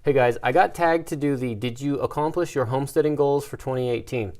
Hey guys, I got tagged to do the Did You Accomplish Your Homesteading Goals for 2018?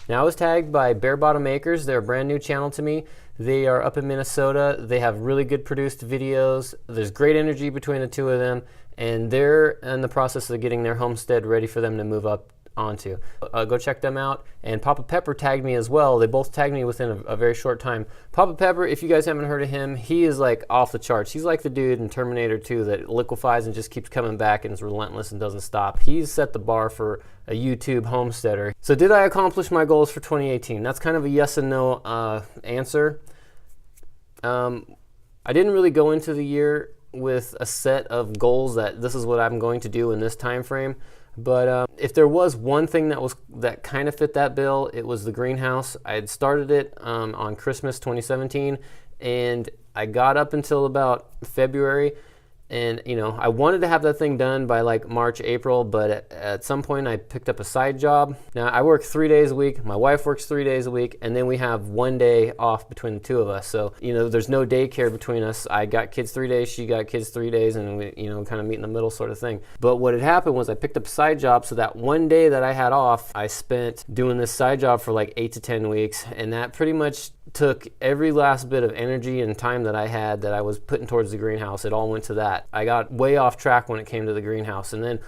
Now I was tagged by Bare Bottom Acres. They're a brand new channel to me. They are up in Minnesota. They have really good produced videos. There's great energy between the two of them, and they're in the process of getting their homestead ready for them to move up onto. Go check them out. And Papa Pepper tagged me as well. They both tagged me within a very short time. Papa Pepper, if you guys haven't heard of him, he is like off the charts. He's like the dude in Terminator 2 that liquefies and just keeps coming back and is relentless and doesn't stop. He's set the bar for a YouTube homesteader. So did I accomplish my goals for 2018? That's kind of a yes and no answer. I didn't really go into the year with a set of goals that this is what I'm going to do in this time frame. But if there was one thing that kind of fit that bill, it was the greenhouse. I had started it on Christmas 2017, and I got up until about February. And I wanted to have that thing done by like March, April, but at some point I picked up a side job. Now I work 3 days a week, my wife works 3 days a week, and then we have 1 day off between the two of us. So, there's no daycare between us. I got kids 3 days, she got kids 3 days, and we, kind of meet in the middle sort of thing. But what had happened was I picked up a side job, so that 1 day that I had off, I spent doing this side job for like 8 to 10 weeks, and that pretty much took every last bit of energy and time that I had that I was putting towards the greenhouse. It all went to that. I got way off track when it came to the greenhouse. And then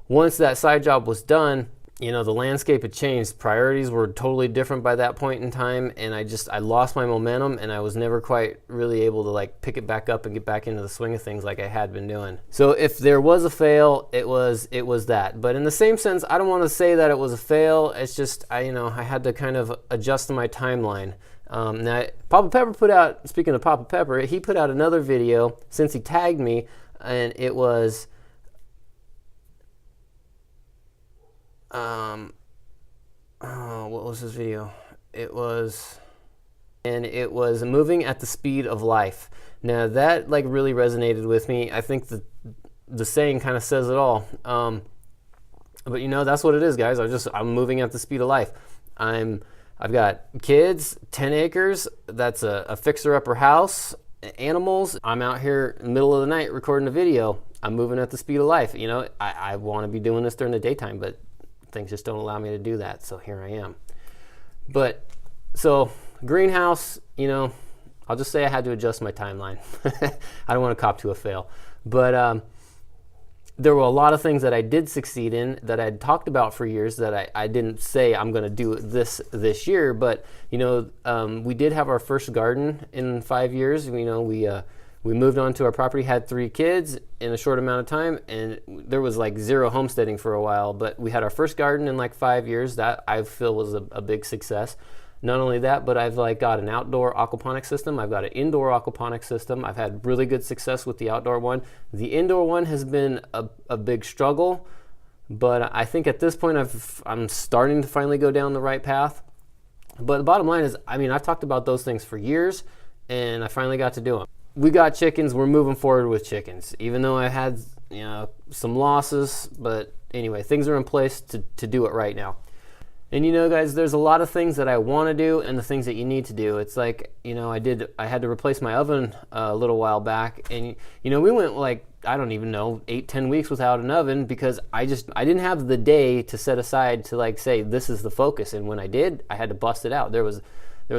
once that side job was done, the landscape had changed. Priorities were totally different by that point in time, and I lost my momentum, and I was never quite really able to like pick it back up and get back into the swing of things like I had been doing. So if there was a fail, it was that. But in the same sense, I don't want to say that it was a fail. It's just I had to kind of adjust my timeline. Now, Papa Pepper put out, speaking of Papa Pepper, he put out another video since he tagged me, and it was, what was his video? It was moving at the speed of life. Now that like really resonated with me. I think the saying kind of says it all. But that's what it is, guys. I'm moving at the speed of life. I've got kids, 10 acres, that's a fixer-upper house, animals. I'm out here in the middle of the night recording a video. I'm moving at the speed of life. I want to be doing this during the daytime, but things just don't allow me to do that, so here I am. But, so, greenhouse, I'll just say I had to adjust my timeline. I don't want to cop to a fail. But, there were a lot of things that I did succeed in that I'd talked about for years that I didn't say I'm going to do this year. But we did have our first garden in 5 years. We moved onto our property, had 3 kids in a short amount of time, and there was like zero homesteading for a while. But we had our first garden in like 5 years. That I feel was a big success. Not only that, but I've like got an outdoor aquaponics system. I've got an indoor aquaponics system. I've had really good success with the outdoor one. The indoor one has been a big struggle, but I think at this point I'm starting to finally go down the right path. But the bottom line is, I've talked about those things for years, and I finally got to do them. We got chickens. We're moving forward with chickens, even though I had some losses. But anyway, things are in place to do it right now. And guys, there's a lot of things that I want to do and the things that you need to do. It's like, I had to replace my oven a little while back, and we went like, I don't even know, 8-10 weeks without an oven because I didn't have the day to set aside to like say this is the focus. And when I did, I had to bust it out. There was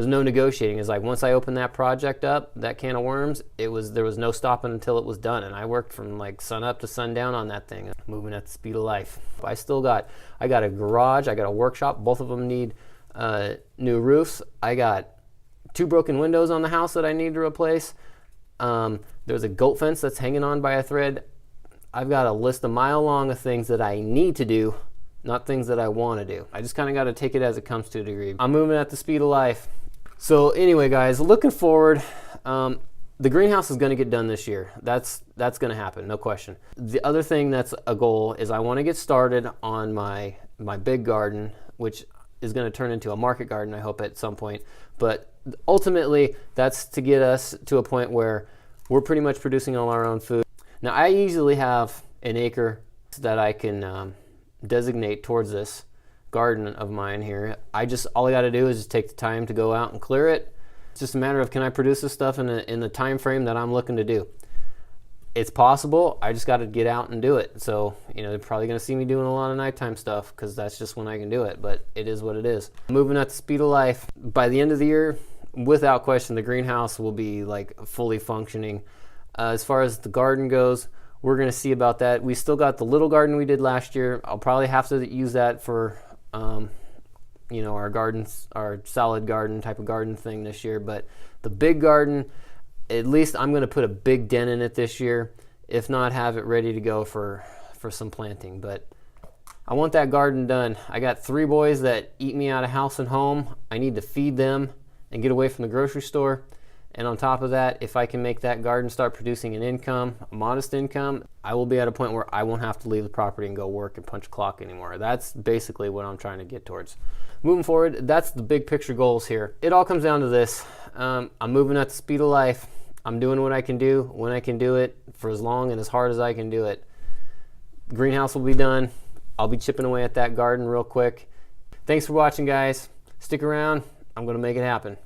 no negotiating. It's like once I opened that project up, that can of worms, there was no stopping until it was done. And I worked from like sun up to sundown on that thing, moving at the speed of life. I got a garage, I got a workshop. Both of them need new roofs. I got 2 broken windows on the house that I need to replace. There's a goat fence that's hanging on by a thread. I've got a list a mile long of things that I need to do, not things that I want to do. I just kind of got to take it as it comes to a degree. I'm moving at the speed of life. So anyway, guys, looking forward, the greenhouse is going to get done this year. That's going to happen, no question. The other thing that's a goal is I want to get started on my big garden, which is going to turn into a market garden, I hope, at some point. But ultimately, that's to get us to a point where we're pretty much producing all our own food. Now, I usually have an acre that I can designate towards this garden of mine here. All I got to do is just take the time to go out and clear it. It's just a matter of, can I produce this stuff in the time frame that I'm looking to do? it's possible. I just got to get out and do it. So, you know, they're probably going to see me doing a lot of nighttime stuff because that's just when I can do it. But it is what it is. Moving at the speed of life. By the end of the year, without question, the greenhouse will be like fully functioning. As far as the garden goes, we're going to see about that. We still got the little garden we did last year. I'll probably have to use that for, you know, our gardens, our salad garden type of garden thing this year. But the big garden, at least I'm going to put a big den in it this year. If not, have it ready to go for some planting. But I want that garden done. I got 3 boys that eat me out of house and home. I need to feed them and get away from the grocery store. And on top of that, if I can make that garden start producing an income, a modest income, I will be at a point where I won't have to leave the property and go work and punch a clock anymore. That's basically what I'm trying to get towards. Moving forward, that's the big picture goals here. It all comes down to this. I'm moving at the speed of life. I'm doing what I can do when I can do it for as long and as hard as I can do it. The greenhouse will be done. I'll be chipping away at that garden real quick. Thanks for watching, guys. Stick around. I'm going to make it happen.